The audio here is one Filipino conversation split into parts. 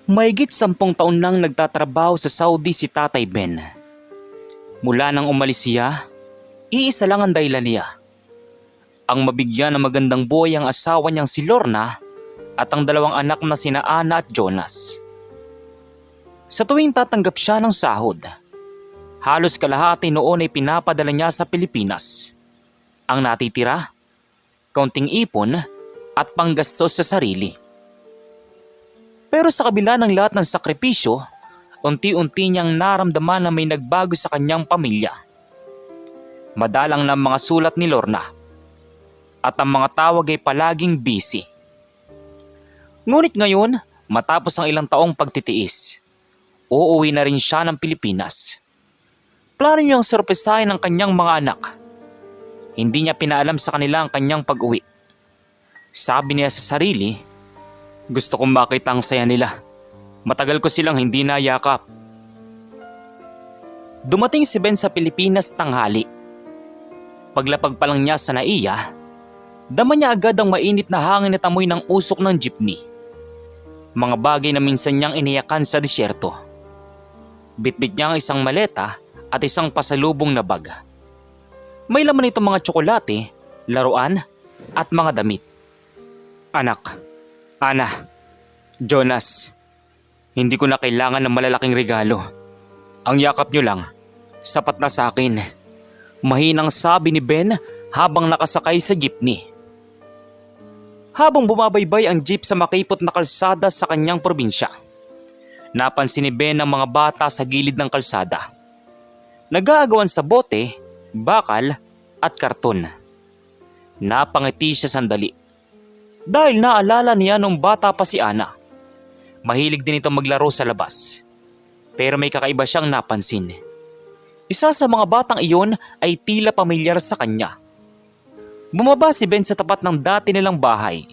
Mahigit 10 taon nang nagtatrabaho sa Saudi si Tatay Ben. Mula nang umalis siya, iisa lang ang dahilan niya. Ang mabigyan ng magandang buhay ang asawa niyang si Lorna at ang dalawang anak na sina Ana at Jonas. Sa tuwing tatanggap siya ng sahod, halos kalahati noon ay pinapadala niya sa Pilipinas. Ang natitira, kaunting ipon at panggastos sa sarili. Pero sa kabila ng lahat ng sakripisyo, unti-unti niyang naramdaman na may nagbago sa kanyang pamilya. Madalang na mga sulat ni Lorna at ang mga tawag ay palaging busy. Ngunit ngayon, matapos ang ilang taong pagtitiis, uuwi na rin siya ng Pilipinas. Plano niyang sorpresahin ang kanyang mga anak. Hindi niya pinaalam sa kanila ang kanyang pag-uwi. Sabi niya sa sarili, "Gusto kong makita ang saya nila. Matagal ko silang hindi nayakap." Dumating si Ben sa Pilipinas tanghali. Paglapag pa lang niya sa NAIA, dama niya agad ang mainit na hangin at amoy ng usok ng jeepney. Mga bagay na minsan niyang iniyakan sa disyerto. Bitbit niya ang isang maleta at isang pasalubong na bag. May laman itong mga tsokolate, laruan at mga damit. "Anak, Ana, Jonas, hindi ko na kailangan ng malalaking regalo. Ang yakap niyo lang, sapat na sa akin." Mahinang sabi ni Ben habang nakasakay sa jeepney. Habang bumabaybay ang jeep sa makipot na kalsada sa kanyang probinsya, napansin ni Ben ang mga bata sa gilid ng kalsada. Nag-aagawan sa bote, bakal at karton. Napangiti siya sandali. Dahil naalala niya nung bata pa si Ana. Mahilig din ito maglaro sa labas. Pero may kakaiba siyang napansin. Isa sa mga batang iyon ay tila pamilyar sa kanya. Bumaba si Ben sa tapat ng dati nilang bahay.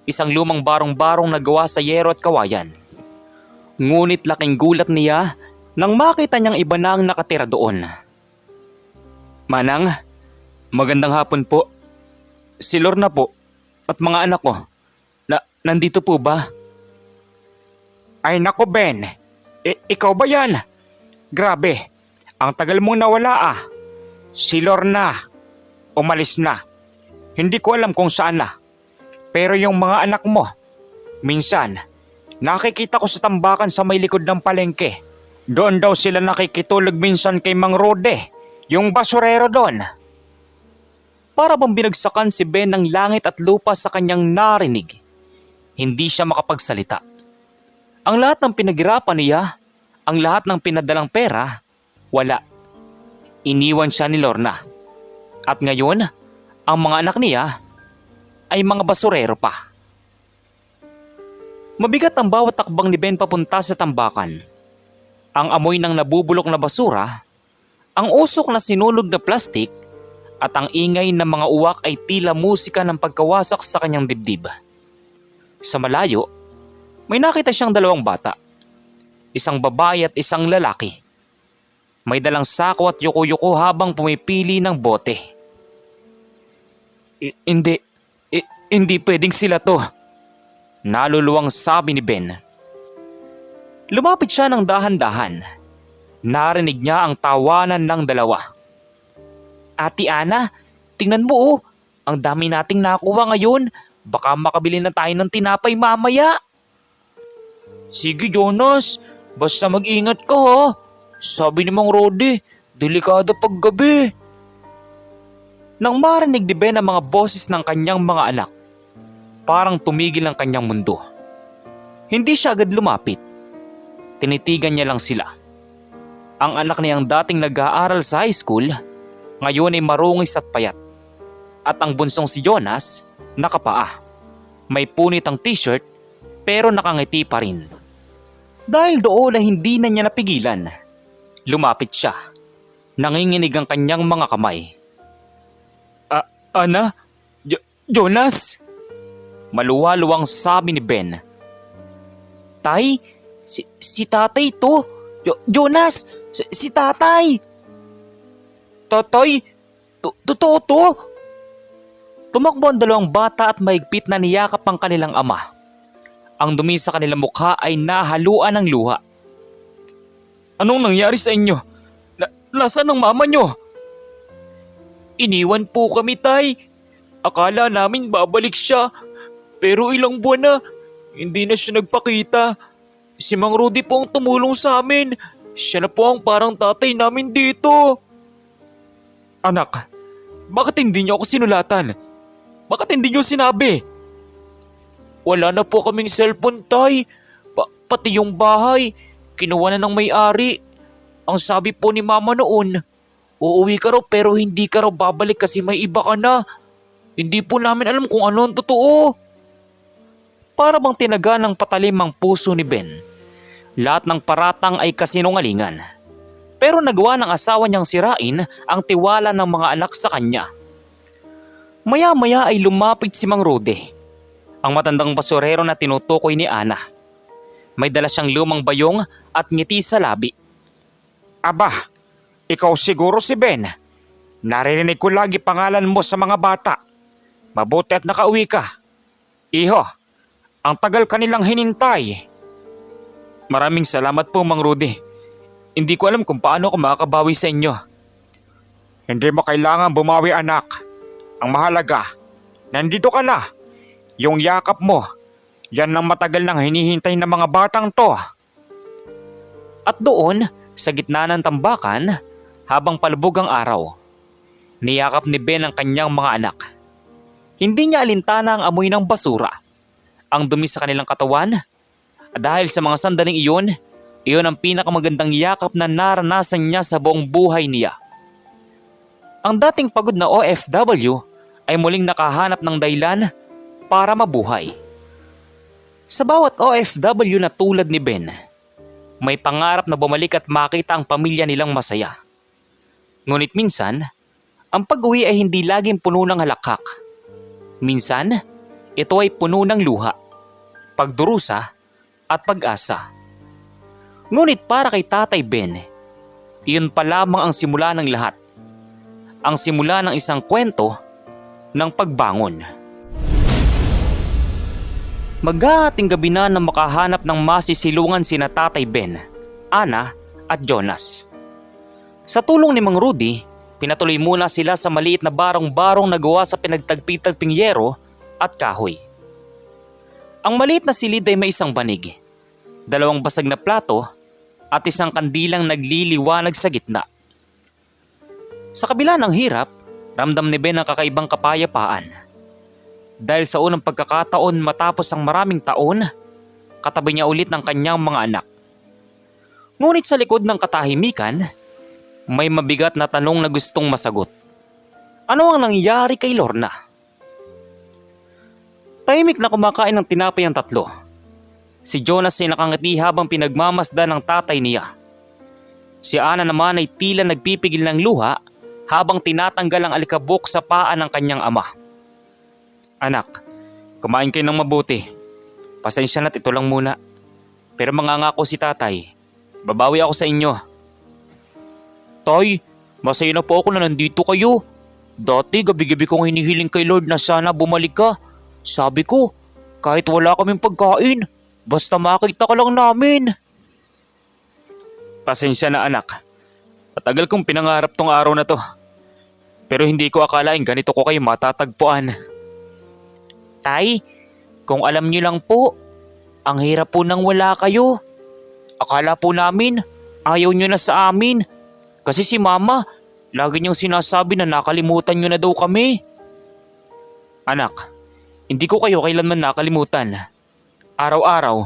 Isang lumang barong-barong na gawa sa yero at kawayan. Ngunit laking gulat niya nang makita niyang iba na ang nakatira doon. "Manang, magandang hapon po. Si Lorna po at mga anak ko. Nandito po ba?" "Ay nako Ben, ikaw ba yan? Grabe, ang tagal mong nawala ah. Si Lorna, umalis na. Hindi ko alam kung saan na. Pero yung mga anak mo, minsan, nakikita ko sa tambakan sa may likod ng palengke. Doon daw sila nakikitulog minsan kay Mang Rode, yung basurero doon." Para bang binagsakan si Ben ng langit at lupa sa kanyang narinig. Hindi siya makapagsalita. Ang lahat ng pinaghirapan niya, ang lahat ng pinadalang pera, wala. Iniwan siya ni Lorna. At ngayon, ang mga anak niya ay mga basurero pa. Mabigat ang bawat takbang ni Ben papunta sa tambakan. Ang amoy ng nabubulok na basura, ang usok na sinunog na plastik, at ang ingay ng mga uwak ay tila musika ng pagkawasak sa kanyang dibdib. Sa malayo, may nakita siyang dalawang bata. Isang babae at isang lalaki. May dalang sako at yuko-yuko habang pumipili ng bote. Hindi pwedeng sila to," naluluwang sabi ni Ben. Lumapit siya ng dahan-dahan. Narinig niya ang tawanan ng dalawa. "Ate Ana, tingnan mo oh, ang dami nating nakuha ngayon. Baka makabili na tayo ng tinapay mamaya." "Sige Jonas, basta mag-ingat ka ha. Sabi ni Mang Rode, delikado paggabi." Nang marinig ni Ben ang mga boses ng kanyang mga anak, parang tumigil ang kanyang mundo. Hindi siya agad lumapit. Tinitigan niya lang sila. Ang anak niyang dating nag-aaral sa high school, ngayon ay marungis at payat. At ang bunsong si Jonas, nakapaa. May punit ang t-shirt pero nakangiti pa rin. Dahil doon ay hindi na niya napigilan. Lumapit siya. Nanginginig ang kanyang mga kamay. "Ana? Jonas?" Maluwaluwang sabi ni Ben. "Tay, si tatay to. Jonas, si tatay." "Tatay, totoo to?" Tumakbo ang dalawang bata at mahigpit na niyakap ang kanilang ama. Ang dumi sa kanilang mukha ay nahaluan ng luha. Anong nangyari sa inyo? Nasaan ang mama nyo? Iniwan po kami, Tay. Akala namin babalik siya. Pero ilang buwan na, hindi na siya nagpakita. Si Mang Rudy po ang tumulong sa amin. Siya na po ang parang tatay namin dito. Anak, bakit hindi niyo ako sinulatan? Bakit hindi niyo sinabi? Wala na po kaming cellphone, Tay. Pati yung bahay, kinuha na ng may-ari. Ang sabi po ni Mama noon, uuwi ka raw pero hindi ka raw babalik kasi may iba ka na. Hindi po namin alam kung ano ang totoo. Para bang tinaga ng patalim ang puso ni Ben. Lahat ng paratang ay kasinungalingan. Pero nagawa ng asawa niyang sirain ang tiwala ng mga anak sa kanya. Maya-maya ay lumapit si Mang Rudy, ang matandang basurero na tinutukoy ni Ana. May dala siyang lumang bayong at ngiti sa labi. Aba, ikaw siguro si Ben. Narinig ko lagi pangalan mo sa mga bata. Mabuti at nakauwi ka. Iho, ang tagal kanilang hinintay. Maraming salamat po, Mang Rudy. Hindi ko alam kung paano ako makakabawi sa inyo. Hindi mo kailangan bumawi, anak. Ang mahalaga, nandito ka na. Yung yakap mo, yan ang matagal nang hinihintay ng mga batang to. At doon, sa gitna ng tambakan, habang palubog ang araw, niyakap ni Ben ang kanyang mga anak. Hindi niya alintana ang amoy ng basura, ang dumi sa kanilang katawan, dahil sa mga sandaling iyon ang pinakamagandang yakap na naranasan niya sa buong buhay niya. Ang dating pagod na OFW ay muling nakahanap ng dahilan para mabuhay. Sa bawat OFW na tulad ni Ben, may pangarap na bumalik at makita ang pamilya nilang masaya. Ngunit minsan, ang pag-uwi ay hindi laging puno ng halakhak. Minsan, ito ay puno ng luha, pagdurusa at pag-asa. Ngunit para kay Tatay Ben, iyon pa lamang ang simula ng lahat. Ang simula ng isang kwento ng pagbangon. Maghahating gabi na makahanap ng masisilungan sina Tatay Ben, Ana at Jonas. Sa tulong ni Mang Rudy, pinatuloy muna sila sa maliit na barong-barong na gawa sa pinagtagpi-tagping yero at kahoy. Ang maliit na silid ay may isang banig, 2 basag na plato at isang kandilang nagliliwanag sa gitna. Sa kabila ng hirap, ramdam ni Ben ang kakaibang kapayapaan. Dahil sa unang pagkakataon matapos ang maraming taon, katabi niya ulit ng kanyang mga anak. Ngunit sa likod ng katahimikan, may mabigat na tanong na gustong masagot. Ano ang nangyari kay Lorna? Tahimik na kumakain ng tinapay ang tatlo. Si Jonas ay nakangiti habang pinagmamasdan ng tatay niya. Si Ana naman ay tila nagpipigil ng luha habang tinatanggal ang alikabok sa paa ng kanyang ama. Anak, kumain kayo ng mabuti. Pasensya na't ito lang muna. Pero mangangako si tatay, babawi ako sa inyo. Tay, masaya na po ako na nandito kayo. Dati gabi-gabi kong hinihiling kay Lord na sana bumalik ka. Sabi ko, kahit wala kaming pagkain, basta makita ka lang namin. Pasensya na anak. Matagal kong pinangarap tong araw na to. Pero hindi ko akalain ganito ko kayo matatagpuan. Tay, kung alam niyo lang po, ang hirap po nang wala kayo. Akala po namin, ayaw niyo na sa amin. Kasi si Mama, lagi niyang sinasabi na nakalimutan niyo na daw kami. Anak, hindi ko kayo kailanman nakalimutan. Araw-araw,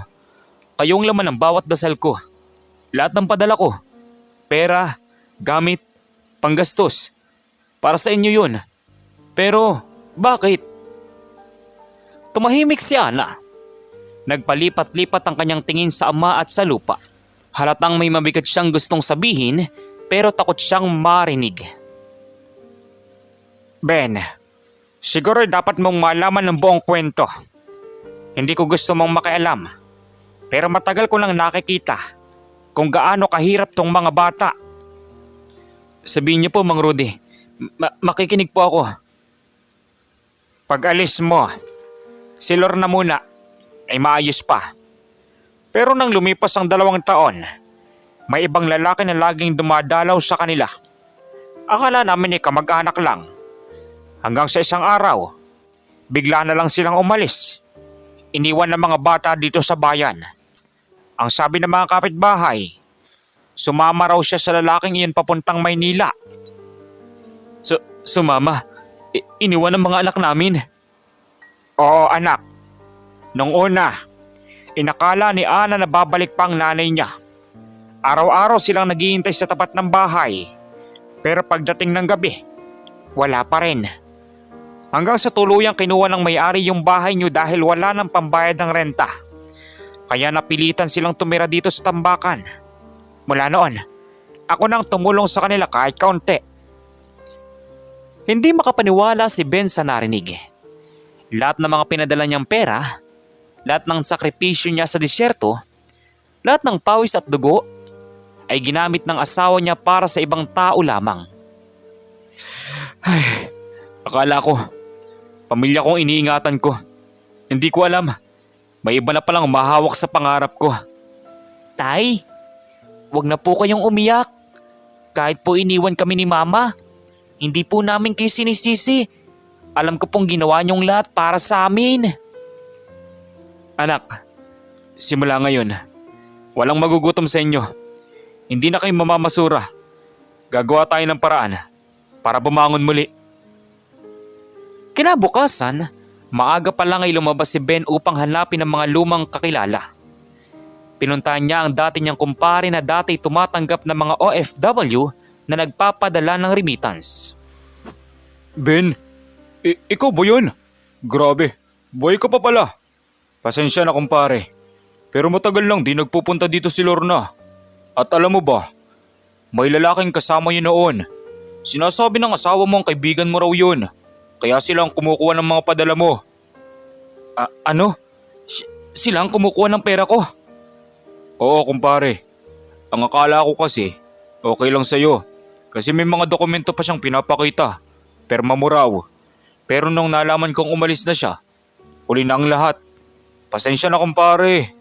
kayong laman ng bawat dasal ko. Lahat ng padala ko, pera, gamit, panggastos. Para sa inyo yun. Pero, bakit? Tumahimik si Ana. Nagpalipat-lipat ang kanyang tingin sa ama at sa lupa. Halatang may mabigat siyang gustong sabihin pero takot siyang marinig. Ben, siguro dapat mong malaman ng buong kwento. Hindi ko gusto mong makialam. Pero matagal ko nang nakikita kung gaano kahirap tong mga bata. Sabihin niyo po, Mang Rudy. Makikinig po ako. Pag alis mo, si Lorna muna. ay maayos pa. Pero nang lumipas ang 2 taon, may ibang lalaki na laging dumadalaw sa kanila. Akala namin ay kamag-anak lang. Hanggang sa isang araw, bigla na lang silang umalis. Iniwan ng mga bata dito sa bayan. Ang sabi ng mga kapitbahay, sumama raw siya sa lalaking iyon papuntang Maynila. Sumama? Iniwan ng mga anak namin? Oo anak. Nung una, inakala ni Ana na babalik pa ang nanay niya. Araw-araw silang naghihintay sa tapat ng bahay. Pero pagdating ng gabi, wala pa rin. Hanggang sa tuluyang kinuha ng may-ari yung bahay niyo dahil wala ng pambayad ng renta. Kaya napilitan silang tumira dito sa tambakan. Mula noon, ako nang tumulong sa kanila kahit kaunti. Hindi makapaniwala si Ben sa narinig. Lahat ng mga pinadala niyang pera, lahat ng sakripisyo niya sa disyerto, lahat ng pawis at dugo, ay ginamit ng asawa niya para sa ibang tao lamang. Ay, akala ko, pamilya kong iniingatan ko. Hindi ko alam, may iba na palang umahawak sa pangarap ko. Tay, wag na po kayong umiyak. Kahit po iniwan kami ni Mama, hindi po namin kayo sinisisi. Alam ko pong ginawa niyong lahat para sa amin. Anak, simula ngayon, walang magugutom sa inyo. Hindi na kayo mamamasura. Gagawa tayo ng paraan para bumangon muli. Kinabukasan, maaga pa lang ay lumabas si Ben upang hanapin ang mga lumang kakilala. Pinuntahan niya ang dati niyang kumpare na dati tumatanggap ng mga OFW na nagpapadala ng remittance. Ben, ikaw ba yun? Grabe, buhay ka pa pala. Pasensya na kumpare, pero matagal lang di nagpupunta dito si Lorna. At alam mo ba, may lalaking kasama yun noon. Sinasabi ng asawa mo ang kaibigan mo raw yun. Kaya silang kumukuha ng mga padala mo. Ano? Silang kumukuha ng pera ko? Oo kumpare. Ang akala ko kasi, okay lang sa'yo. Kasi may mga dokumento pa siyang pinapakita. Perma mo raw. Pero nung nalaman kong umalis na siya, uli na ang lahat. Pasensya na kumpare.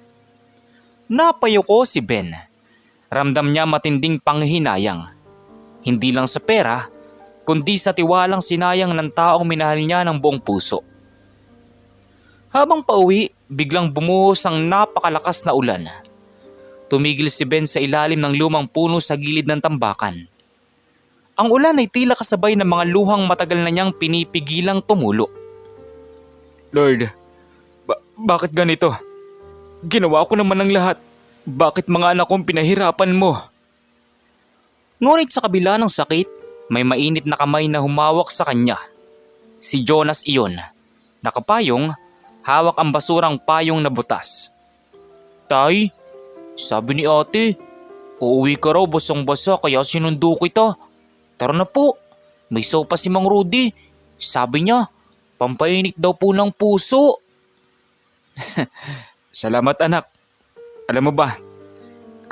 Napayo ko si Ben. Ramdam niya matinding panghihinayang. Hindi lang sa pera, kundi sa tiwalang sinayang ng taong minahal niya ng buong puso. Habang pauwi, biglang bumuhos ang napakalakas na ulan. Tumigil si Ben sa ilalim ng lumang puno sa gilid ng tambakan. Ang ulan ay tila kasabay ng mga luhang matagal na niyang pinipigilang tumulo. Lord, bakit ganito? Ginawa ko naman ang lahat. Bakit mga anak kong pinahirapan mo? Ngunit sa kabila ng sakit, may mainit na kamay na humawak sa kanya. Si Jonas iyon. Nakapayong, hawak ang basurang payong na butas. Tay, sabi ni ate, uuwi ka raw basang-basa kaya sinundo kita. Tara na po, may sopa si Mang Rudy. Sabi niya, pampainit daw po ng puso. Salamat anak. Alam mo ba,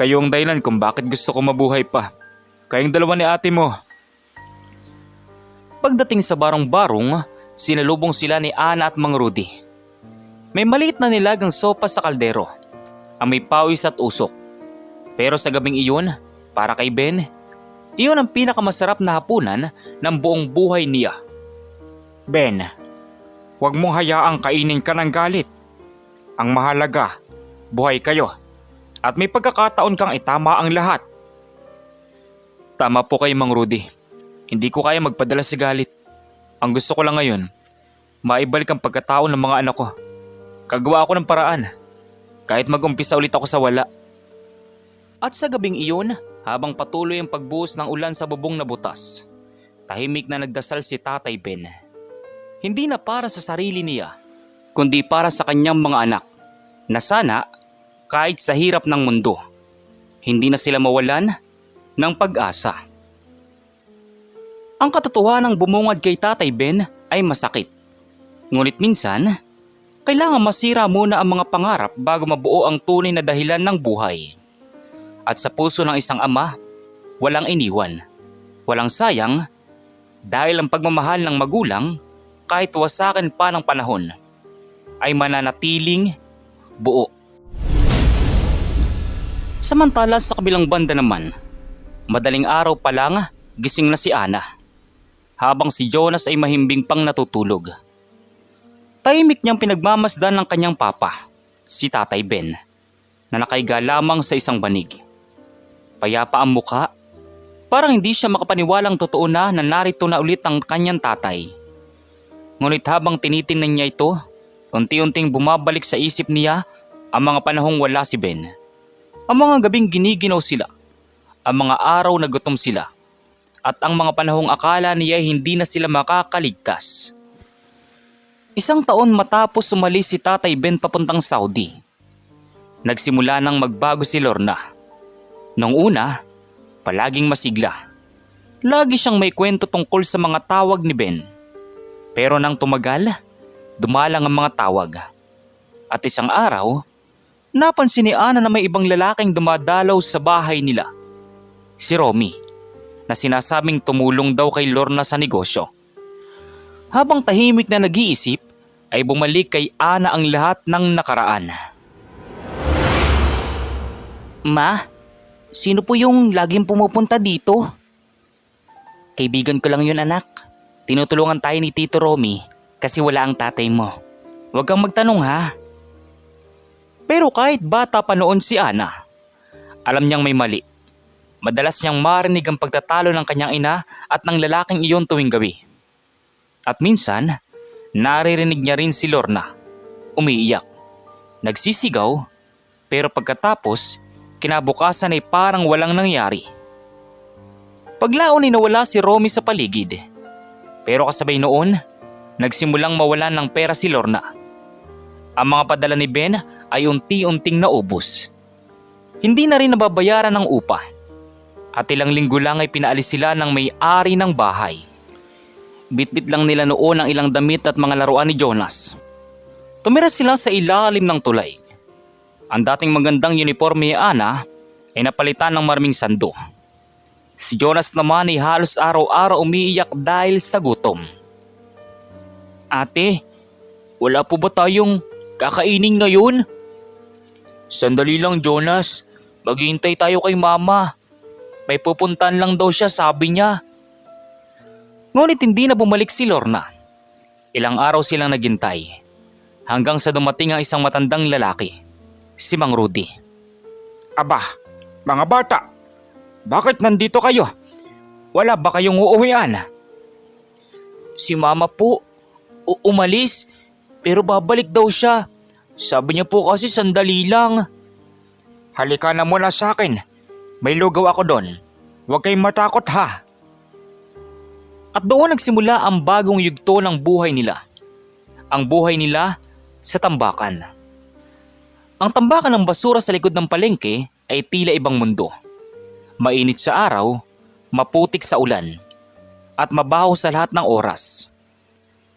kayo ang dahilan kung bakit gusto ko mabuhay pa. Kayong dalawa ni ate mo. Pagdating sa barong-barong, sinalubong sila ni Ana at Mang Rudy. May maliit na nilagang sopa sa kaldero, ang may pawis at usok. Pero sa gabing iyon, para kay Ben, iyon ang pinakamasarap na hapunan ng buong buhay niya. Ben, huwag mong hayaang kainin ka ng galit. Ang mahalaga, buhay kayo. At may pagkakataon kang itama ang lahat. Tama po kayo Mang Rudy. Hindi ko kaya magpadala sa galit. Ang gusto ko lang ngayon, maibalik ang pagkatao ng mga anak ko. Kagawa ako ng paraan. Kahit mag-umpisa ulit ako sa wala. At sa gabing iyon, habang patuloy ang pagbuhos ng ulan sa bubong na butas, tahimik na nagdasal si Tatay Ben. Hindi na para sa sarili niya, kundi para sa kanyang mga anak. Na sana, kahit sa hirap ng mundo, hindi na sila mawalan ng pag-asa. Ang katotohanang bumungad kay Tatay Ben ay masakit. Ngunit minsan, kailangan masira muna ang mga pangarap bago mabuo ang tunay na dahilan ng buhay. At sa puso ng isang ama, walang iniwan, walang sayang, dahil ang pagmamahal ng magulang, kahit wasakan pa ng panahon, ay mananatiling buo. Samantala sa kabilang banda naman, madaling araw pa lang gising na si Ana, habang si Jonas ay mahimbing pang natutulog. Tahimik niyang pinagmamasdan ng kanyang papa, si Tatay Ben, na nakahiga lamang sa isang banig. Payapa ang mukha, parang hindi siya makapaniwalang totoo na narito na ulit ang kanyang tatay. Ngunit habang tinitingnan niya ito, unti-unting bumabalik sa isip niya ang mga panahong wala si Ben. Ang mga gabing giniginaw sila, ang mga araw na gutom sila, at ang mga panahong akala niya hindi na sila makakaligtas. 1 taon matapos umalis si Tatay Ben papuntang Saudi, nagsimula nang magbago si Lorna. Noong una, palaging masigla. Lagi siyang may kwento tungkol sa mga tawag ni Ben. Pero nang tumagal, dumalang ang mga tawag. At isang araw, napansin ni Ana na may ibang lalaking dumadalaw sa bahay nila. Si Romy, na sinasabing tumulong daw kay Lorna sa negosyo. Habang tahimik na nag-iisip, ay bumalik kay Ana ang lahat ng nakaraan. Ma, sino po yung laging pumupunta dito? Kaibigan ko lang yun, anak. Tinutulungan tayo ni Tito Romy kasi wala ang tatay mo. Huwag kang magtanong ha. Pero kahit bata pa noon si Ana, alam niyang may mali. Madalas niyang marinig ang pagtatalo ng kanyang ina at ng lalaking iyon tuwing gabi. At minsan, naririnig niya rin si Lorna, umiiyak, nagsisigaw, pero pagkatapos, kinabukasan ay parang walang nangyari. Paglaon ay nawala si Romy sa paligid. Pero kasabay noon, nagsimulang mawalan ng pera si Lorna. Ang mga padala ni Ben ay unti-unting naubos. Hindi na rin nababayaran ng upa. At ilang linggo lang ay pinaalis sila ng may-ari ng bahay. Bitbit lang nila noon ang ilang damit at mga laruan ni Jonas. Tumira sila sa ilalim ng tulay. Ang dating magandang uniforme ni Ana ay napalitan ng maraming sando. Si Jonas naman ay halos araw-araw umiiyak dahil sa gutom. Ate, wala po ba tayong kakainin ngayon? Sandali lang, Jonas. Maghihintay tayo kay mama. May pupuntahan lang daw siya, sabi niya. Ngunit hindi na bumalik si Lorna. Ilang araw silang naghintay. Hanggang sa dumating ang isang matandang lalaki, si Mang Rudy. Aba, mga bata, bakit nandito kayo? Wala ba kayong uuwian? Si mama po, umalis, pero babalik daw siya. Sabi niya po kasi sandali lang. Halika na muna sa akin. May lugaw ako doon. Huwag kayong matakot ha. At doon nagsimula ang bagong yugto ng buhay nila. Ang buhay nila sa tambakan. Ang tambakan ng basura sa likod ng palengke ay tila ibang mundo. Mainit sa araw, maputik sa ulan, at mabaho sa lahat ng oras.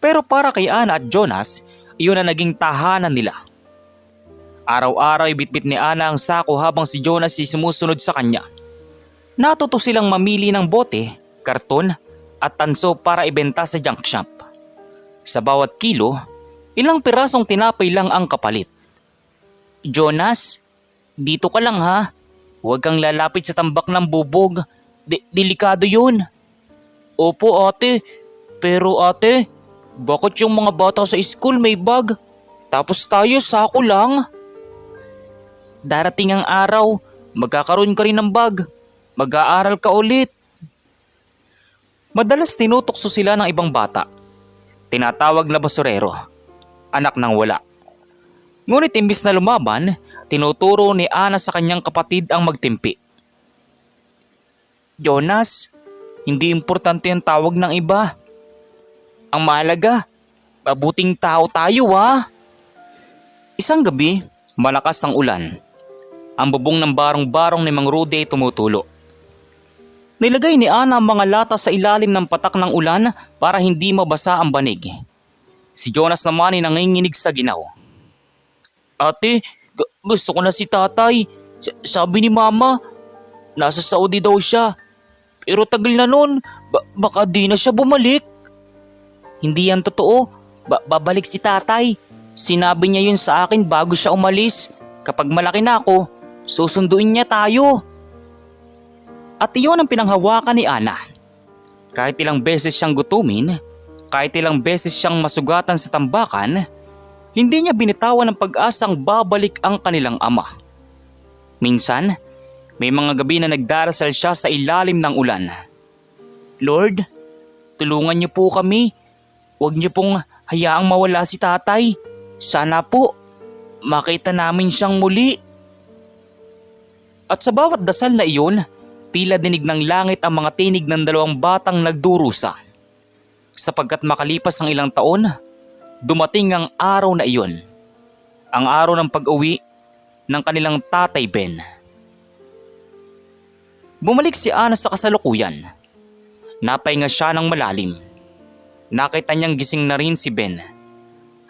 Pero para kay Ana at Jonas, iyon ang naging tahanan nila. Araw-araw ay bitbit ni Ana ang sako habang si Jonas ay sumusunod sa kanya. Natuto silang mamili ng bote, karton at tanso para ibenta sa junk shop. Sa bawat kilo, ilang pirasong tinapay lang ang kapalit. Jonas, dito ka lang ha. Huwag kang lalapit sa tambak ng bubog. Delikado yun. Opo ate, pero ate, bakit yung mga bata sa school may bag? Tapos tayo sako lang? Darating ang araw, magkakaroon ka rin ng bag. Mag-aaral ka ulit. Madalas tinutokso sila ng ibang bata. Tinatawag na basurero, anak ng wala. Ngunit imbis na lumaban, tinuturo ni Ana sa kanyang kapatid ang magtimpi. Jonas, hindi importante ang tawag ng iba. Ang mahalaga, mabuting tao tayo ha. Isang gabi, malakas ang ulan. Ang bubong ng barong-barong ni Mang Rudy ay tumutulo. Nilagay ni Ana ang mga lata sa ilalim ng patak ng ulan para hindi mabasa ang banig. Si Jonas naman ay nanginginig sa ginaw. Ate, gusto ko na si tatay. Sabi ni mama, nasa Saudi daw siya. Pero tagal na nun, baka di na siya bumalik. Hindi yan totoo. Babalik si tatay. Sinabi niya yun sa akin bago siya umalis. Kapag malaki na ako, susunduin niya tayo. At iyon ang pinanghawakan ni Ana. Kahit ilang beses siyang gutumin, kahit ilang beses siyang masugatan sa tambakan, hindi niya binitawan ng pag-asang babalik ang kanilang ama. Minsan, may mga gabi na nagdarasal siya sa ilalim ng ulan. Lord, tulungan niyo po kami. Huwag niyo pong hayaang mawala si tatay. Sana po, makita namin siyang muli. At sa bawat dasal na iyon, tila dinig ng langit ang mga tinig ng dalawang batang nagdurusa. Sapagkat makalipas ang ilang taon, dumating ang araw na iyon. Ang araw ng pag-uwi ng kanilang tatay Ben. Bumalik si Ana sa kasalukuyan. Napahinga siya ng malalim. Nakita niyang gising na rin si Ben.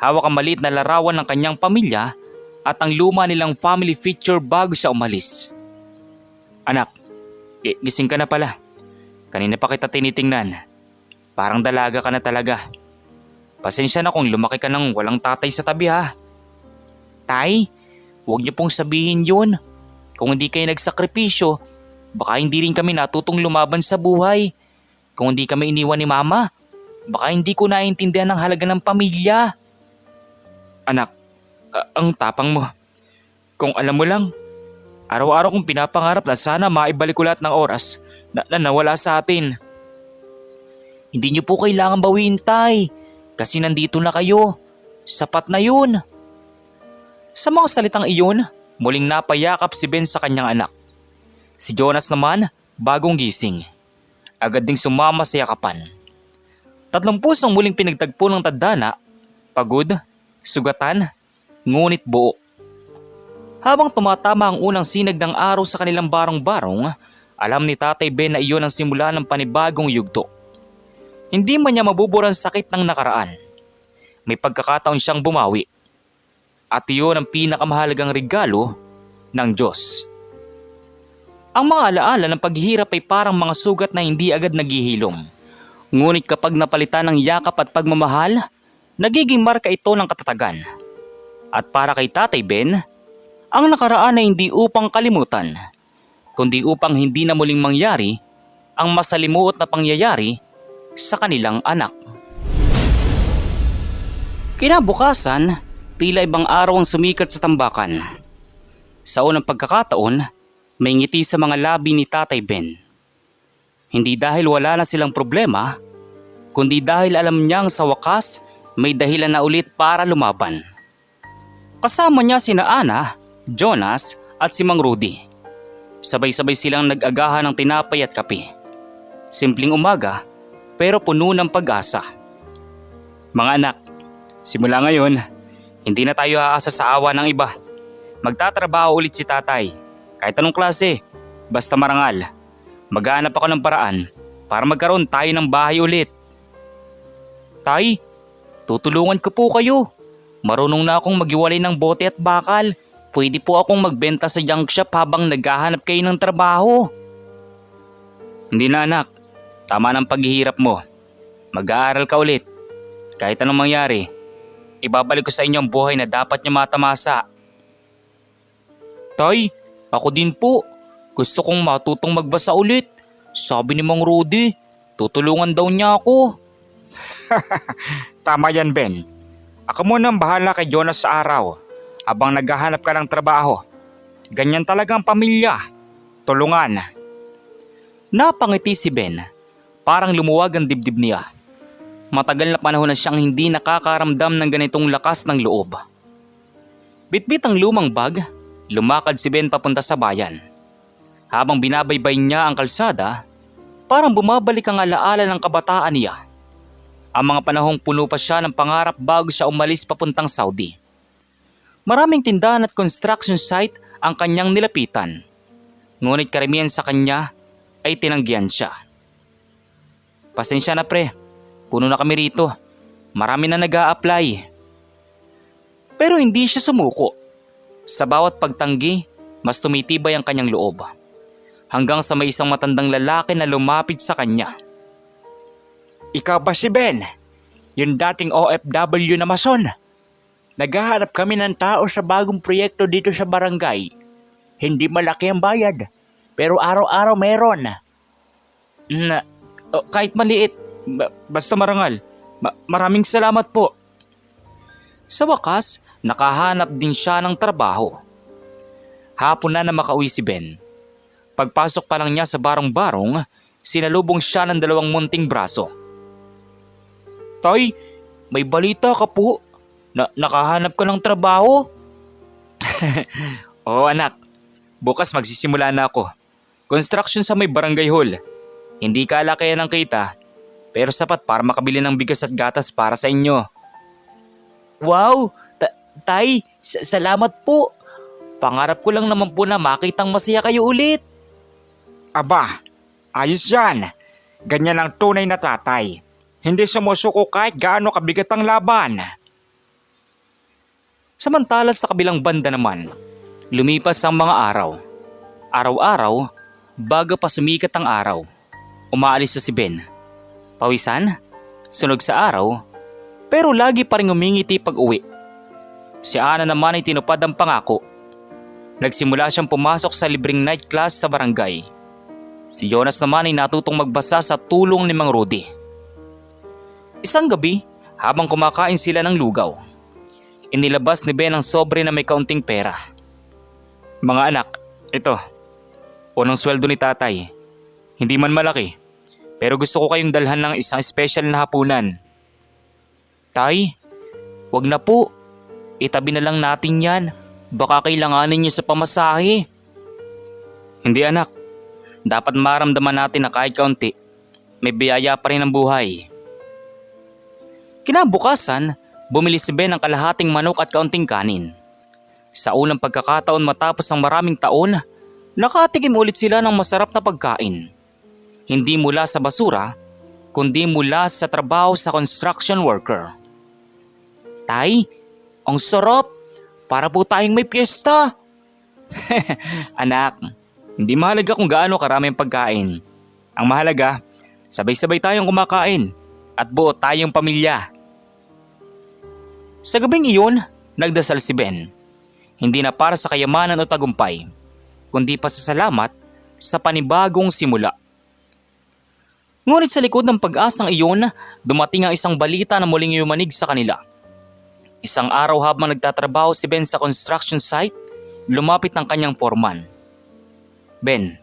Hawak ang maliit na larawan ng kanyang pamilya at ang luma nilang family picture bago siya umalis. Anak, gising ka na pala. Kanina pa kita tinitingnan. Parang dalaga ka na talaga. Pasensya na kung lumaki ka ng walang tatay sa tabi ha. Tay, huwag niyo pong sabihin yun. Kung hindi kayo nagsakripisyo, baka hindi rin kami natutong lumaban sa buhay. Kung hindi kami iniwan ni mama, baka hindi ko naiintindihan ang halaga ng pamilya. Anak, ang tapang mo. Kung alam mo lang, araw-araw kong pinapangarap na sana maibalik ko lahat ng oras na nawala sa atin. Hindi niyo po kailangan bawiin, tay. Kasi nandito na kayo. Sapat na yun. Sa mga salitang iyon, muling napayakap si Ben sa kanyang anak. Si Jonas naman, bagong gising. Agad ding sumama sa yakapan. 3 pusong muling pinagtagpo ng tadhana, pagod, sugatan, ngunit buo. Habang tumatama ang unang sinag ng araw sa kanilang barong-barong, alam ni Tatay Ben na iyon ang simula ng panibagong yugto. Hindi man niya mabubura ang sakit ng nakaraan. May pagkakataon siyang bumawi. At iyon ang pinakamahalagang regalo ng Diyos. Ang mga alaala ng paghihirap ay parang mga sugat na hindi agad naghihilom. Ngunit kapag napalitan ng yakap at pagmamahal, nagiging marka ito ng katatagan. At para kay Tatay Ben, ang nakaraan ay hindi upang kalimutan, kundi upang hindi na muling mangyari ang masalimuot na pangyayari sa kanilang anak. Kinabukasan, tila ibang araw ang sumikat sa tambakan. Sa unang pagkakataon, may ngiti sa mga labi ni Tatay Ben. Hindi dahil wala na silang problema, kundi dahil alam niyang sa wakas may dahilan na ulit para lumaban. Kasama niya sina Ana, Jonas at si Mang Rudy. Sabay-sabay silang nag-agahan ng tinapay at kape. Simpleng umaga pero puno ng pag-asa. Mga anak, simula ngayon, hindi na tayo aasa sa awa ng iba. Magtatrabaho ulit si tatay, kahit anong klase, basta marangal. Maghanap ako ng paraan para magkaroon tayo ng bahay ulit. Tay, tutulungan ko po kayo. Marunong na akong maghiwalay ng bote at bakal. Pwede po akong magbenta sa junk shop habang naghahanap kayo ng trabaho. Hindi na anak, tama ng paghihirap mo. Mag-aaral ka ulit. Kahit anong mangyari, ibabalik ko sa inyo ang buhay na dapat niya matamasa. Tay, ako din po. Gusto kong matutong magbasa ulit. Sabi ni Mang Rudy, tutulungan daw niya ako. Tama yan, Ben. Ako muna ang bahala kay Jonas sa araw habang naghahanap ka ng trabaho. Ganyan talaga ang pamilya. Tulungan. Napangiti si Ben. Parang lumuwag ang dibdib niya. Matagal na panahon na siyang hindi nakakaramdam ng ganitong lakas ng loob. Bitbit ang lumang bag, lumakad si Ben papunta sa bayan. Habang binabaybay niya ang kalsada, parang bumabalik ang alaala ng kabataan niya. Ang mga panahong puno pa siya ng pangarap bago siya umalis papuntang Saudi. Maraming tindahan at construction site ang kanyang nilapitan. Ngunit karamihan sa kanya ay tinanggihan siya. Pasensya na pre, puno na kami rito. Marami na nag-a-apply. Pero hindi siya sumuko. Sa bawat pagtanggi, mas tumitibay ang kanyang loob. Hanggang sa may isang matandang lalaki na lumapit sa kanya. Ikaw ba si Ben? Yung dating OFW na mason? Naghahanap kami ng tao sa bagong proyekto dito sa barangay. Hindi malaki ang bayad, pero araw-araw meron. Kahit maliit, basta marangal. Maraming salamat po. Sa wakas, nakahanap din siya ng trabaho. Hapon na makauwi si Ben. Pagpasok pa lang niya sa barong-barong, sinalubong siya ng 2 munting braso. Tay, may balita ka po. Nakahanap ka ng trabaho? Oo anak, bukas magsisimula na ako. Construction sa may barangay hall. Hindi kalakayan ng kita, pero sapat para makabili ng bigas at gatas para sa inyo. Wow, tay, salamat po. Pangarap ko lang naman po na makitang masaya kayo ulit. Aba, ayos yan. Ganyan ang tunay na tatay. Hindi sumusuko kahit gaano kabigat ang laban. Samantala sa kabilang banda naman, lumipas ang mga araw. Araw-araw, bago pa sumikat ang araw, umaalis na si Ben. Pawisan, sunog sa araw, pero lagi pa rin umingiti pag-uwi. Si Ana naman ay tinupad ang pangako. Nagsimula siyang pumasok sa libreng night class sa barangay. Si Jonas naman ay natutong magbasa sa tulong ni Mang Rudy. Isang gabi, habang kumakain sila ng lugaw, inilabas ni Ben ang sobre na may kaunting pera. Mga anak, ito. Unang sweldo ni tatay. Hindi man malaki, pero gusto ko kayong dalhan ng isang special na hapunan. Tay, wag na po. Itabi na lang natin yan. Baka kailanganin niyo sa pamasahe. Hindi anak. Dapat maramdaman natin na kahit kaunti, may biyaya pa rin ang buhay. Kinabukasan, bumili si Ben ng kalahating manok at kaunting kanin. Sa unang pagkakataon matapos ang maraming taon, nakatikim ulit sila ng masarap na pagkain. Hindi mula sa basura, kundi mula sa trabaho sa construction worker. Tay, ang sarap! Para po tayong may piyesta! Anak, hindi mahalaga kung gaano karami ang pagkain. Ang mahalaga, sabay-sabay tayong kumakain at buo tayong pamilya. Sa gabing iyon, nagdasal si Ben. Hindi na para sa kayamanan o tagumpay, kundi pasasalamat sa panibagong simula. Ngunit sa likod ng pag-asang iyon, dumating ang isang balita na muling yumanig sa kanila. Isang araw habang nagtatrabaho si Ben sa construction site, lumapit ang kanyang foreman. Ben,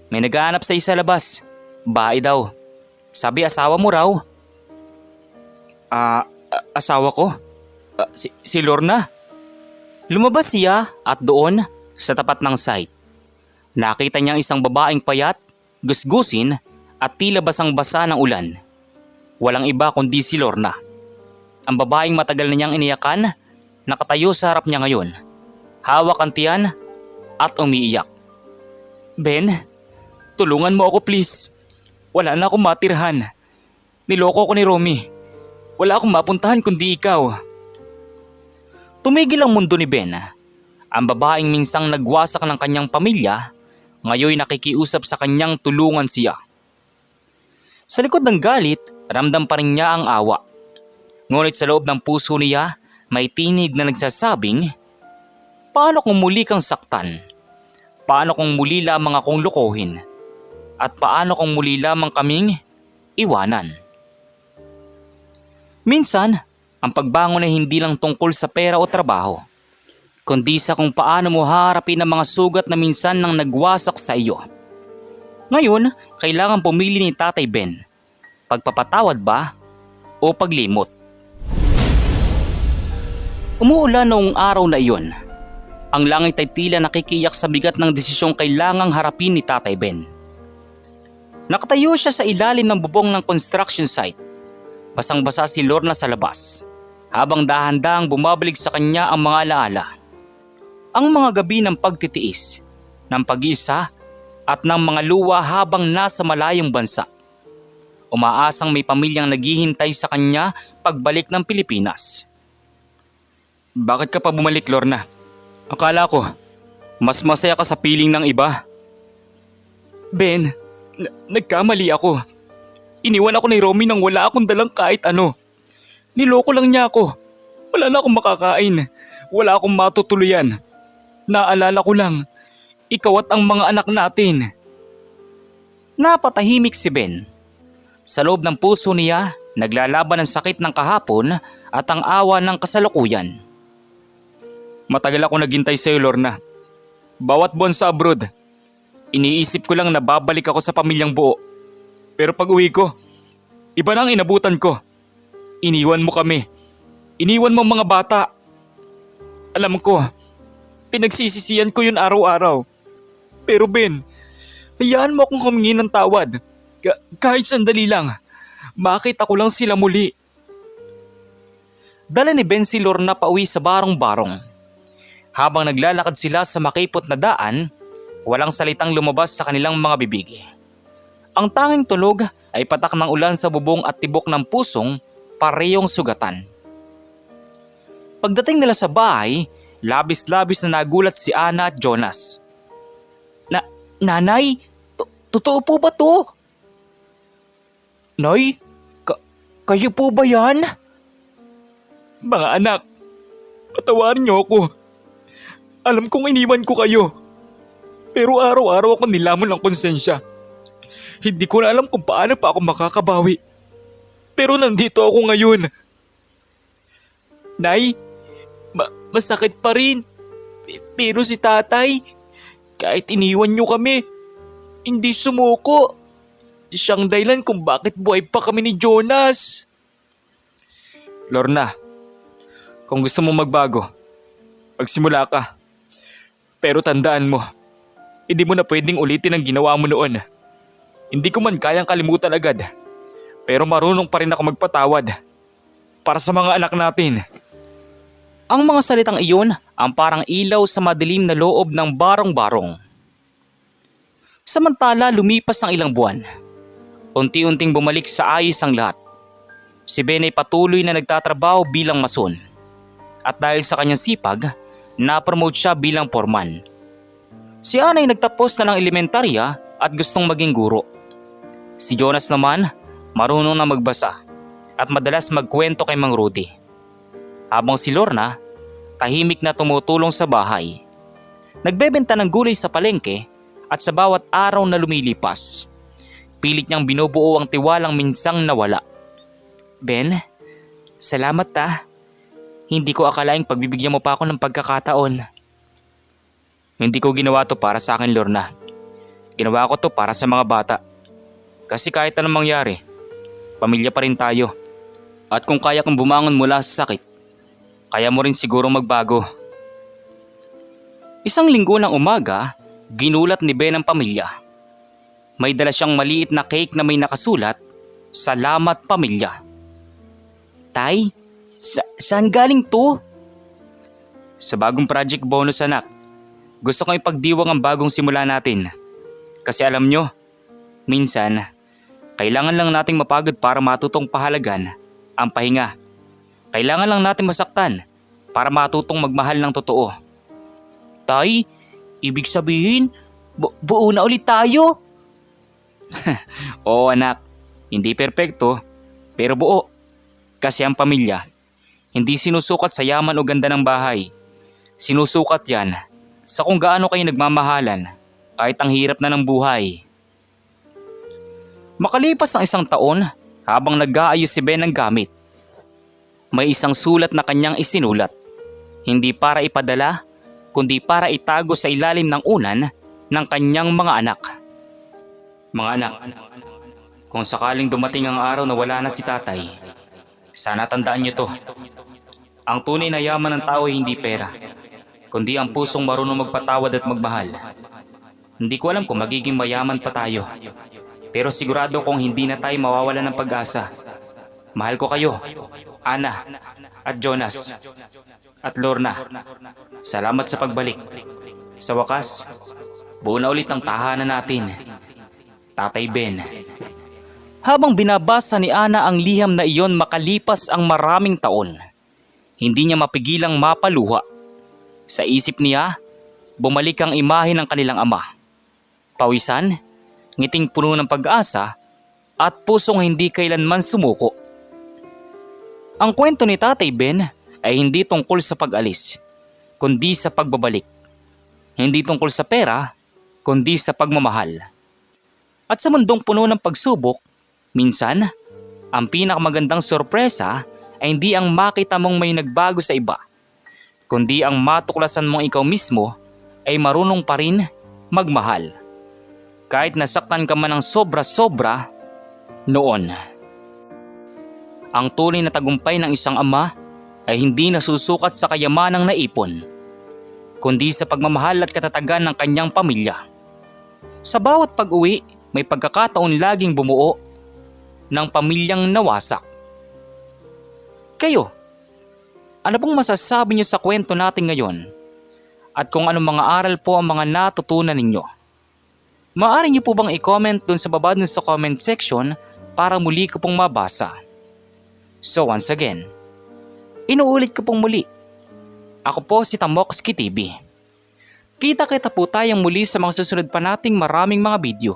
may naghahanap sa isa labas. Bahay daw. Sabi asawa mo raw. Asawa ko? Si Lorna? Lumabas siya at doon sa tapat ng site. Nakita niyang isang babaeng payat, gusgusin at tila basang-basa ng ulan. Walang iba kundi si Lorna. Ang babaeng matagal na niyang iniyakan, nakatayo sa harap niya ngayon. Hawak ang tiyan at umiiyak. Ben, tulungan mo ako please. Wala na akong matirhan. Niloko ko ni Romy. Wala akong mapuntahan kundi ikaw. Tumigil ang mundo ni Ben. Ang babaeng minsang nagwasak ng kanyang pamilya, ngayon nakikiusap sa kanyang tulungan siya. Sa likod ng galit, ramdam pa rin niya ang awa. Ngunit sa loob ng puso niya, may tinig na nagsasabing, paano kung muli kang saktan? Paano kung muli lamang akong lokohin? At paano kung muli lamang kaming iwanan? Minsan, ang pagbangon ay hindi lang tungkol sa pera o trabaho, kundi sa kung paano mo haharapin ang mga sugat na minsan nang nagwasak sa iyo. Ngayon, kailangan pumili ni Tatay Ben. Pagpapatawad ba o paglimot? Umuulan noong araw na iyon. Ang langit ay tila nakikiyak sa bigat ng desisyong kailangang harapin ni Tatay Ben. Nakatayo siya sa ilalim ng bubong ng construction site. Basang-basa si Lorna sa labas, habang dahan-dahang bumabalik sa kanya ang mga alaala. Ang mga gabi ng pagtitiis, ng pag-iisa at ng mga luwa habang nasa malayong bansa. Umaasang may pamilyang naghihintay sa kanya pagbalik ng Pilipinas. Bakit ka pa bumalik, Lorna? Akala ko, mas masaya ka sa piling ng iba. Ben, nagkamali ako. Iniwan ako ni Romy nang wala akong dalang kahit ano. Niloko lang niya ako. Wala na akong makakain. Wala akong matutuluyan. Naalala ko lang, ikaw at ang mga anak natin. Napatahimik si Ben. Sa loob ng puso niya, naglalaban ang sakit ng kahapon at ang awa ng kasalukuyan. Matagal ako naghintay sa iyo, Lorna. Bawat buwan sa abroad, iniisip ko lang na babalik ako sa pamilyang buo. Pero pag uwi ko, iba na ang inabutan ko. Iniwan mo kami. Iniwan mo ang mga bata. Alam ko, pinagsisisihan ko yun araw-araw. Pero Ben, hayaan mo akong humingi ng tawad. Kahit sandali lang. Makita ko lang sila muli. Dala ni Ben si Lorna pauwi sa barong-barong. Habang naglalakad sila sa makipot na daan, walang salitang lumabas sa kanilang mga bibig. Ang tanging tunog ay patak ng ulan sa bubong at tibok ng pusong parehong sugatan. Pagdating nila sa bahay, labis-labis na nagulat si Ana at Jonas. Nanay, totoo po ba to? Nay, kayo po ba yan? Mga anak, patawarin niyo ako. Alam kong iniwan ko kayo. Pero araw-araw ako nilamon ng konsensya. Hindi ko na alam kung paano pa ako makakabawi. Pero nandito ako ngayon. Nay, masakit pa rin. Pero si tatay, kahit iniwan niyo kami, hindi sumuko. Siyang dahilan kung bakit buhay pa kami ni Jonas. Lorna, kung gusto mo magbago, magsimula ka. Pero tandaan mo, hindi mo na pwedeng ulitin ang ginawa mo noon. Hindi ko man kayang kalimutan agad, pero marunong pa rin ako magpatawad para sa mga anak natin. Ang mga salitang iyon ang parang ilaw sa madilim na loob ng barong-barong. Samantala lumipas ang ilang buwan. Unti-unting bumalik sa ayos ang lahat. Si Ben ay patuloy na nagtatrabaho bilang mason. At dahil sa kanyang sipag, na-promote siya bilang foreman. Si Ana ay nagtapos na ng elementarya at gustong maging guro. Si Jonas naman, marunong na magbasa at madalas magkwento kay Mang Rudy. Habang si Lorna, tahimik na tumutulong sa bahay. Nagbebenta ng gulay sa palengke at sa bawat araw na lumilipas, pilit niyang binubuo ang tiwalang minsang nawala. Ben, salamat ta. Hindi ko akalaing pagbibigyan mo pa ako ng pagkakataon. Hindi ko ginawa to para sa akin, Lorna. Ginawa ko to para sa mga bata. Kasi kahit anong mangyari, pamilya pa rin tayo. At kung kaya kong bumangon mula sa sakit, kaya mo rin siguro magbago. Isang linggo ng umaga, ginulat ni Ben ang pamilya. May dala siyang maliit na cake na may nakasulat, "Salamat Pamilya." Tay, saan galing to? Sa bagong project bonus, anak. Gusto kong ipagdiwang ang bagong simula natin. Kasi alam nyo, minsan, kailangan lang nating mapagod para matutong pahalagan ang pahinga. Kailangan lang natin masaktan para matutong magmahal ng totoo. Tay, ibig sabihin, buo na ulit tayo? Oo anak, hindi perpekto, pero buo. Kasi ang pamilya, hindi sinusukat sa yaman o ganda ng bahay. Sinusukat yan sa kung gaano kayo nagmamahalan kahit ang hirap na ng buhay. Makalipas ang isang taon, habang nag-aayos si Ben ng gamit, may isang sulat na kanyang isinulat. Hindi para ipadala, kundi para itago sa ilalim ng unan ng kanyang mga anak. Mga anak, kung sakaling dumating ang araw na wala na si tatay, sana tandaan niyo to. Ang tunay na yaman ng tao ay hindi pera, kundi ang pusong marunong magpatawad at magmahal. Hindi ko alam kung magiging mayaman pa tayo, pero sigurado kong hindi na tayo mawawalan ng pag-asa. Mahal ko kayo, Ana at Jonas at Lorna. Salamat sa pagbalik. Sa wakas, buo na ulit ang tahanan natin. Tatay Ben. Habang binabasa ni Ana ang liham na iyon makalipas ang maraming taon, hindi niya mapigilang mapaluha. Sa isip niya, bumalik ang imahe ng kanilang ama. Pawisan, ngiting puno ng pag-asa, at pusong hindi kailanman sumuko. Ang kwento ni Tatay Ben ay hindi tungkol sa pag-alis, kundi sa pagbabalik. Hindi tungkol sa pera, kundi sa pagmamahal. At sa mundong puno ng pagsubok, minsan, ang pinakamagandang sorpresa ay hindi ang makita mong may nagbago sa iba, kundi ang matuklasan mong ikaw mismo ay marunong pa rin magmahal. Kahit nasaktan ka man ng sobra-sobra noon. Ang tunay na tagumpay ng isang ama ay hindi nasusukat sa kayamanang naipon, kundi sa pagmamahal at katatagan ng kanyang pamilya. Sa bawat pag-uwi, may pagkakataon laging bumuo ng pamilyang nawasak. Kayo, ano pong masasabi niyo sa kwento natin ngayon? At kung anong mga aral po ang mga natutunan ninyo? Maaari niyo po bang i-comment dun sa baba dun sa comment section para muli ko pong mabasa? So once again, inuulit ko pong muli. Ako po si Tamoxki TV. Kita-kita po tayong muli sa mga susunod pa nating maraming mga video.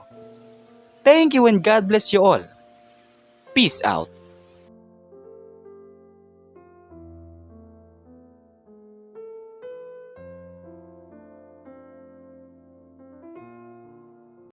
Thank you and God bless you all. Peace out.